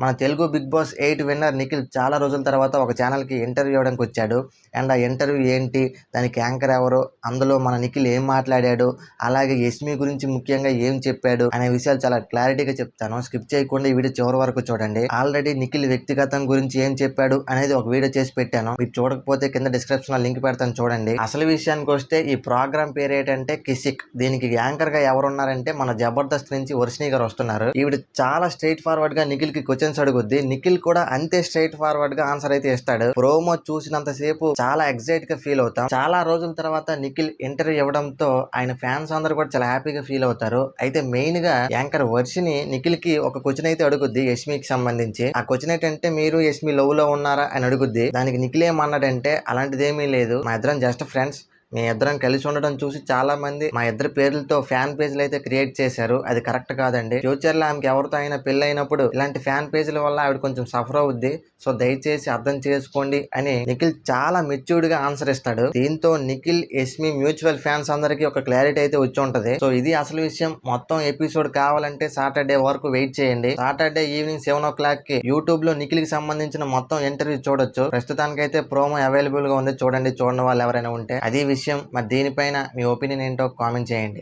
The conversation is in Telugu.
మన Telugu big boss 8 winner Nikhil చాలా రోజుల తర్వాత ఒక ఛానల్కి ఇంటర్వ్యూ ఇవ్వడానికి వచ్చాడు. అండ్ ఆ ఇంటర్వ్యూ ఏంటి, దానికి యాంకర్ ఎవరు, అందులో మన నిఖిల్ ఏం మాట్లాడాడు, అలాగే యష్మి గురించి ముఖ్యంగా ఏం చెప్పాడు అనే విషయాలు చాలా క్లారిటీగా చెప్తాను. స్కిప్ చేయకుండా ఈ వీడియో చివరి వరకు చూడండి. ఆల్రెడీ నిఖిల్ వ్యక్తిగతం గురించి ఏం చెప్పాడు అనేది ఒక వీడియో చేసి పెట్టాను. మీరు చూడకపోతే కింద డిస్క్రిప్షన్ లో లింక్ పెడతాను చూడండి. అసలు విషయానికి వస్తే ఈ ప్రోగ్రామ్ పేరు ఏంటంటే కిసిక్. దీనికి యాంకర్ గా ఎవరున్నారంటే మన జబర్దస్త్ నుంచి వర్షిణి గారు వస్తున్నారు. ఈవిడ చాలా స్ట్రైట్ ఫార్వర్డ్ గా నిఖిల్ కి క్వశ్చన్స్ అడుగుద్ది. నిఖిల్ కూడా అంతే స్ట్రైట్ ఫార్వర్డ్ గా ఆన్సర్ అయితే ఇస్తాడు. ప్రోమో చూసినంత సేపు చాలా ఎక్సైట్ గా ఫీల్ అవుతాం. చాలా రోజుల తర్వాత నిఖిల్ ఇంటర్వ్యూ ఇవ్వడంతో ఆయన ఫ్యాన్స్ అందరూ కూడా చాలా హ్యాపీగా ఫీల్ అవుతారు. అయితే మెయిన్ గా యాంకర్ వర్షిని నిఖిల్ కి ఒక క్వశ్చన్ అయితే అడుగుద్ది యష్మికి సంబంధించి. ఆ క్వశ్చన్ ఏంటంటే మీరు యష్మి లవ్ లో ఉన్నారా అని అడుగుద్ది. దానికి నిఖిల్ ఏమన్నాడంటే అలాంటిదేమీ లేదు, మా ఇద్దరం జస్ట్ ఫ్రెండ్స్, మీ ఇద్దరం కలిసి ఉండడం చూసి చాలా మంది మా ఇద్దరు పేర్లతో ఫ్యాన్ పేజ్లు అయితే క్రియేట్ చేశారు. అది కరెక్ట్ కాదండి. ఫ్యూచర్ లో ఆమెకి ఎవరితో అయినా పెళ్లి అయినప్పుడు ఇలాంటి ఫ్యాన్ పేజ్ల వల్ల ఆవిడ కొంచెం సఫర్ అవుద్ది. సో దయచేసి అర్థం చేసుకోండి అని నిఖిల్ చాలా మెచ్యూర్డ్ గా ఆన్సర్ ఇస్తాడు. దీంతో నిఖిల్ యష్మి మ్యూచువల్ ఫ్యాన్స్ అందరికి ఒక క్లారిటీ అయితే వచ్చి ఉంటది. సో ఇది అసలు విషయం. మొత్తం ఎపిసోడ్ కావాలంటే సాటర్డే వరకు వెయిట్ చేయండి. సాటర్డే ఈవినింగ్ 7 o'clock కి యూట్యూబ్ లో నిఖిల్ కి సంబంధించిన మొత్తం ఇంటర్వ్యూ చూడొచ్చు. ప్రస్తుతానికైతే ప్రోమో అవైలబుల్ గా ఉంది, చూడండి చూడని వాళ్ళు ఎవరైనా ఉంటే. అది విషయం. మరి దీనిపైన మీ ఒపీనియన్ ఏంటో కామెంట్ చేయండి.